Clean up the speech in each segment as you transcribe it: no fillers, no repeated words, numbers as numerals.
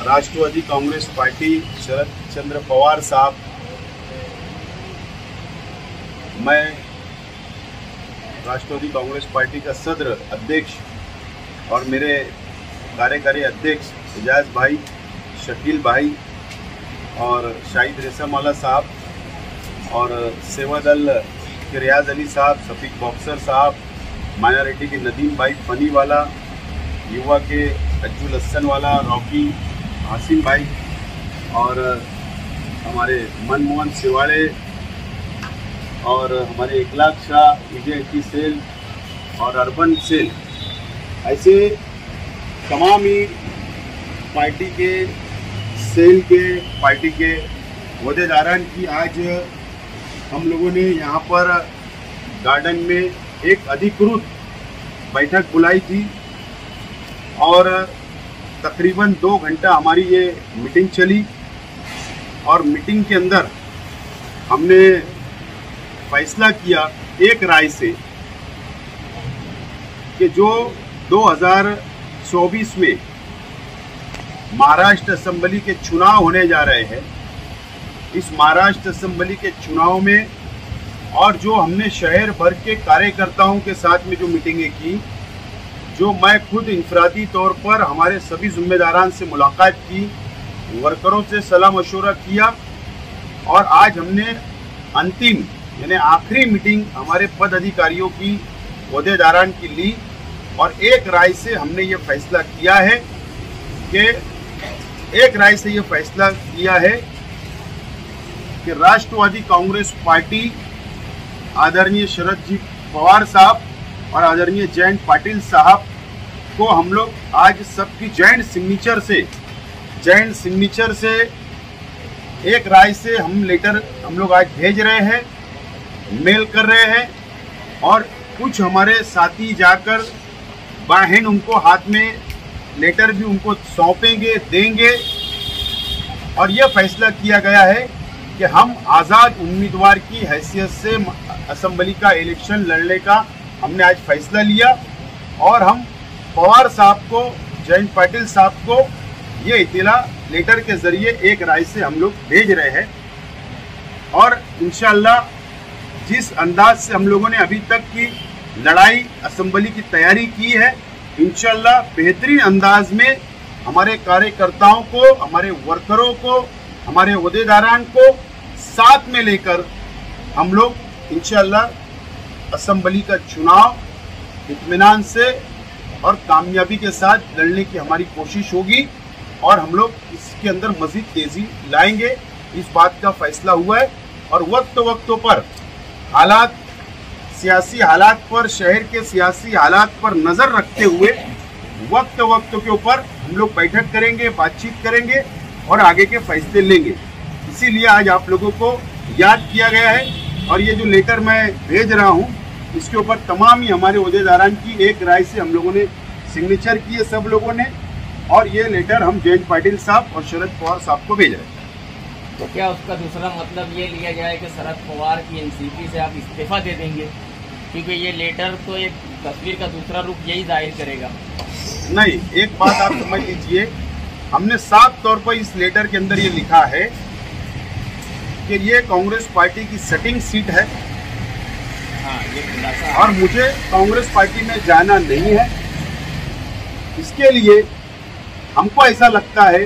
राष्ट्रवादी Congress party शरद चंद्र पवार साहब, मैं राष्ट्रवादी Congress party का सदर अध्यक्ष और मेरे कार्यकारी अध्यक्ष एजाज भाई, शकील भाई और शाहिद रेशमवाला साहब और सेवा दल के रियाज अली साहब, सफीक बॉक्सर साहब, माइनॉरिटी के नदीम भाई फनी वाला, युवा के अज्जू लस्सन वाला, रॉकी हासिम भाई और हमारे मनमोहन सिवाड़े और हमारे इकलाक शाह, विजय सेल और अर्बन सेल, ऐसे तमाम ही पार्टी के सेल के पार्टी के ओहदेदारान की आज हम लोगों ने यहाँ पर गार्डन में एक अधिकृत बैठक बुलाई थी और तकरीबन 2 घंटा हमारी ये मीटिंग चली और मीटिंग के अंदर हमने फैसला किया एक राय से कि जो 2024 में महाराष्ट्र असेंबली के चुनाव होने जा रहे हैं, इस महाराष्ट्र असेंबली के चुनाव में और जो हमने शहर भर के कार्यकर्ताओं के साथ में जो मीटिंगें की, जो मैं खुद इंफरादी तौर पर हमारे सभी जिम्मेदारान से मुलाकात की, वर्करों से सलाह मशवरा किया और आज हमने अंतिम यानी आखिरी मीटिंग हमारे पद अधिकारियों की ओहदेदारान की ली और एक राय से हमने ये फैसला किया है कि राष्ट्रवादी कांग्रेस पार्टी आदरणीय शरद जी पवार साहब और आदरणीय जयंत पाटिल साहब को हम लोग आज सबकी जॉइंट सिग्नेचर से एक राय से हम लेटर हम लोग आज भेज रहे हैं, मेल कर रहे हैं और कुछ हमारे साथी जाकर बाहन उनको हाथ में लेटर भी उनको सौंपेंगे, देंगे और यह फैसला किया गया है कि हम आज़ाद उम्मीदवार की हैसियत से असेंबली का इलेक्शन लड़ने का हमने आज फैसला लिया और हम पवार साहब को, जयंत पाटिल साहब को ये इत्तला लेटर के ज़रिए एक राय से हम लोग भेज रहे हैं और इंशाअल्लाह जिस अंदाज से हम लोगों ने अभी तक की लड़ाई असेंबली की तैयारी की है, इंशाअल्लाह बेहतरीन अंदाज में हमारे कार्यकर्ताओं को, हमारे वर्करों को, हमारे ओहदेदारान को साथ में लेकर हम लोग इंशाअल्लाह असेंबली का चुनाव इत्मीनान से और कामयाबी के साथ लड़ने की हमारी कोशिश होगी और हम लोग इसके अंदर मज़ीद तेज़ी लाएंगे। इस बात का फैसला हुआ है और वक्त पर हालात, सियासी हालात पर, शहर के सियासी हालात पर नज़र रखते हुए वक्त के ऊपर हम लोग बैठक करेंगे, बातचीत करेंगे और आगे के फैसले लेंगे। इसीलिए आज आप लोगों को याद किया गया है और ये जो लेटर मैं भेज रहा हूँ इसके ऊपर तमाम ही हमारे ओहदेदारान की एक राय से हम लोगों ने सिग्नेचर किए सब लोगों ने और ये लेटर हम जयंत पाटिल साहब और शरद पवार साहब को भेज रहे हैं। तो क्या उसका दूसरा मतलब ये लिया जाए कि शरद पवार की एनसीपी से आप इस्तीफा दे देंगे? क्योंकि ये लेटर तो एक तस्वीर का दूसरा रूप यही जाहिर करेगा। नहीं, एक बात आप समझ लीजिए, हमने साफ तौर पर इस लेटर के अंदर ये लिखा है कि ये कांग्रेस पार्टी की सेटिंग सीट है। हाँ, ये खुलासा और मुझे कांग्रेस पार्टी में जाना नहीं है। इसके लिए हमको ऐसा लगता है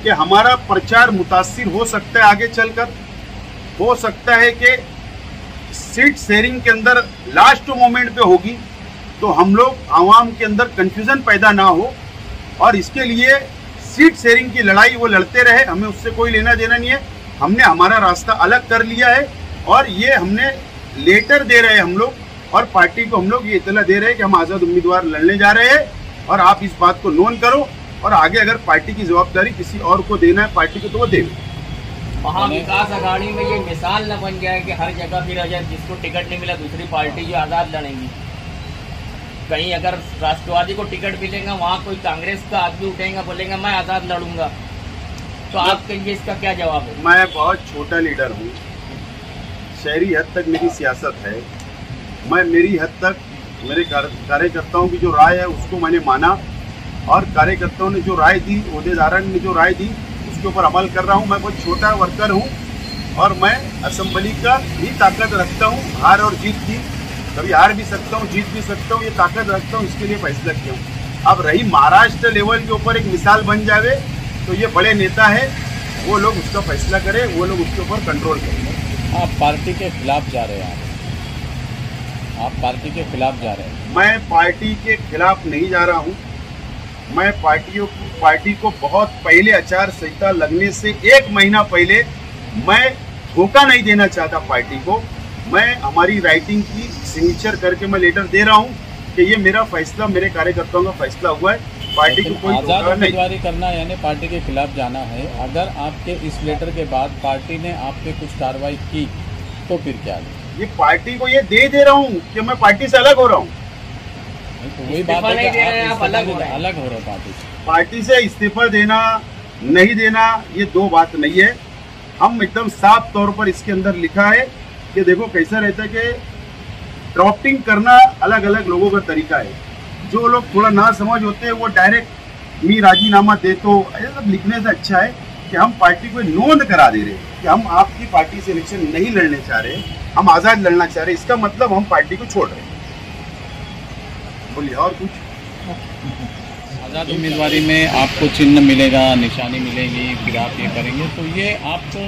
कि हमारा प्रचार मुतासिर हो सकता है, आगे चलकर हो सकता है कि सीट शेयरिंग के अंदर लास्ट मोमेंट पे होगी तो हम लोग आवाम के अंदर कंफ्यूजन पैदा ना हो और इसके लिए सीट शेयरिंग की लड़ाई वो लड़ते रहे, हमें उससे कोई लेना देना नहीं है। हमने हमारा रास्ता अलग कर लिया है और ये हमने लेटर दे रहे हैं हम लोग और पार्टी को हम लोग ये इत्तला दे रहे हैं कि हम आज़ाद उम्मीदवार लड़ने जा रहे हैं और आप इस बात को नोन करो और आगे अगर पार्टी की जवाबदारी किसी और को देना है पार्टी को तो वो देवे। महाविकास अघाड़ी में ये मिसाल न बन जाए कि हर जगह फिर अगर जिसको टिकट नहीं मिला दूसरी पार्टी जो आज़ाद लड़ेंगी। कहीं अगर राष्ट्रवादी को टिकट मिलेगा वहाँ कोई कांग्रेस का आदमी उठेगा बोलेगा मैं आज़ाद लड़ूंगा, तो आप कहिए इसका क्या जवाब है? मैं बहुत छोटा लीडर हूँ, शहरी हद तक मेरी सियासत है। मैं मेरी हद तक मेरे कार्यकर्ताओं की जो राय है उसको मैंने माना और कार्यकर्ताओं ने जो राय दी, ओहदेदारों ने जो राय दी, उसके ऊपर अमल कर रहा हूँ। मैं बहुत छोटा वर्कर हूँ और मैं असेंबली का ही ताकत रखता हूँ, हार और जीत की। कभी हार भी सकता हूँ, जीत भी सकता हूँ, ये ताकत रखता हूँ, इसके लिए फैसला किया हूँ। अब रही महाराष्ट्र लेवल के ऊपर एक मिसाल बन जावे तो ये बड़े नेता है, वो लोग उसका फैसला करें, वो लोग उसके ऊपर कंट्रोल करें। आप पार्टी के खिलाफ जा रहे हैं, आप पार्टी के खिलाफ जा रहे हैं। मैं पार्टी के खिलाफ नहीं जा रहा हूँ। मैं पार्टी को बहुत पहले आचार संहिता लगने से 1 महीना पहले मैं धोखा नहीं देना चाहता पार्टी को। मैं हमारी राइटिंग की सिग्नेचर करके मैं लेटर दे रहा हूँ कि ये मेरा फैसला, मेरे कार्यकर्ताओं का फैसला हुआ है, पार्टी को कोई आजाद धोखा नहीं। उम्मीदवारी करना यानी पार्टी के खिलाफ जाना है। अगर आपके इस लेटर के बाद पार्टी ने आप पे कुछ कार्रवाई की तो फिर क्या है? ये पार्टी को ये दे रहा हूँ कि मैं पार्टी से अलग हो रहा हूँ। तो वही बात है कि आप अलग हो रहे हैं पार्टी से। पार्टी से इस्तीफा देना नहीं देना ये दो बात नहीं है। हम एकदम साफ तौर पर इसके अंदर लिखा है कि देखो कैसा रहता है कि ड्राफ्टिंग करना अलग अलग लोगों का तरीका है। जो लोग थोड़ा ना समझ होते हैं वो डायरेक्ट मी राजीनामा दे, तो ऐसा सब लिखने से अच्छा है कि हम पार्टी को नोंद करा दे रहे हैं कि हम आपकी पार्टी से इलेक्शन नहीं लड़ने चाह रहे, हम आज़ाद लड़ना चाह रहे। इसका मतलब हम पार्टी को छोड़ रहे हैं। बोलिए और कुछ। आज़ाद उम्मीदवारी में आपको चिन्ह मिलेगा, निशानी मिलेगी, फिर आप ये करेंगे, तो ये आपको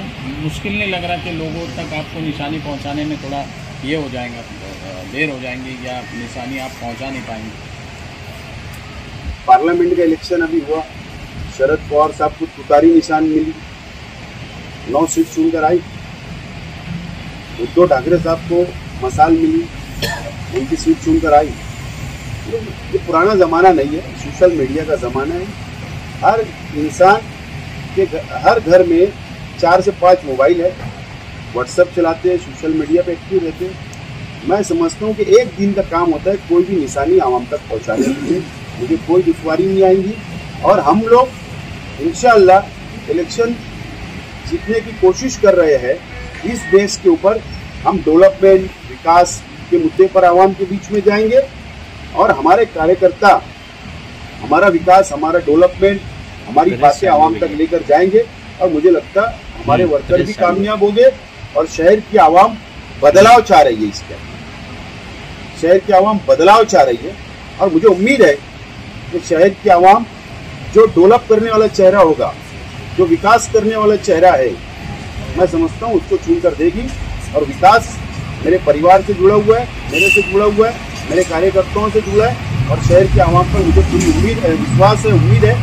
मुश्किल नहीं लग रहा कि लोगों तक आपको निशानी पहुंचाने में थोड़ा ये हो जाएगा, देर हो जाएंगी या निशानी आप पहुंचा नहीं पाएंगे? पार्लियामेंट का इलेक्शन अभी हुआ, शरद पवार साहब को तुतारी निशान मिली, 9 सीट चुनकर आई। उद्धव ठाकरे साहब को मसाल मिली, उनकी सीट चुनकर आई। ये पुराना ज़माना नहीं है, सोशल मीडिया का ज़माना है। हर इंसान के हर घर में 4 से 5 मोबाइल है, व्हाट्सएप चलाते हैं, सोशल मीडिया पे एक्टिव रहते हैं। मैं समझता हूँ कि एक दिन का काम होता है कोई भी निशानी आवाम तक पहुँचाने के लिए। मुझे कोई दुश्वारी नहीं आएंगी और हम लोग इंशाअल्लाह इलेक्शन जीतने की कोशिश कर रहे हैं। इस बेस के ऊपर हम डेवलपमेंट, विकास के मुद्दे पर आवाम के बीच में जाएंगे और हमारे कार्यकर्ता हमारा विकास, हमारा डेवलपमेंट, हमारी बातें आवाम तक लेकर जाएंगे। और मुझे लगता है हमारे वर्कर भी कामयाब होंगे और शहर की आवाम बदलाव चाह रही है। इसके शहर की आवाम बदलाव चाह रही है और मुझे उम्मीद है कि शहर की आवाम जो डेवलप करने वाला चेहरा होगा, जो विकास करने वाला चेहरा है, मैं समझता हूँ उसको चुन कर देगी। और विकास मेरे परिवार से जुड़ा हुआ है, मेरे से जुड़ा हुआ है, मेरे कार्यकर्ताओं से जुड़ा है और शहर के आवाम पर मुझे पूरी उम्मीद है, विश्वास है, उम्मीद है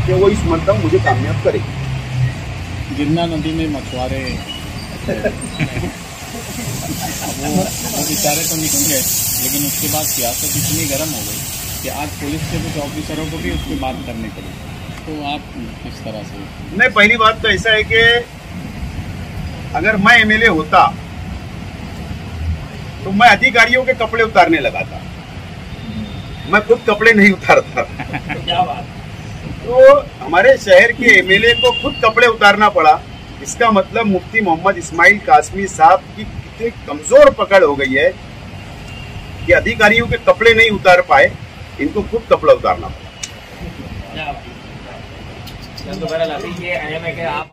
कि वो इस मरतबा मुझे कामयाब करेगी। गिरना नदी में मछुआरे वो बेचारे तो निकल गए, लेकिन उसके बाद सियासत इतनी गर्म हो गई कि आज पुलिस के कुछ ऑफिसरों को भी उस पर बात करनी पड़ी। तो आप किस तरह से? नहीं, पहली बात तो ऐसा है कि अगर मैं एमएलए होता तो मैं अधिकारियों के कपड़े उतारने लगा था, मैं खुद कपड़े नहीं उतारता। क्या बात। तो हमारे शहर के एमएलए को खुद कपड़े उतारना पड़ा। इसका मतलब मुफ्ती मोहम्मद इस्माइल कासमी साहब की कितनी कमजोर पकड़ हो गई है कि अधिकारियों के कपड़े नहीं उतार पाए, इनको खुद कपड़ा उतारना पड़ा। क्या बात। ये अहम है कि आप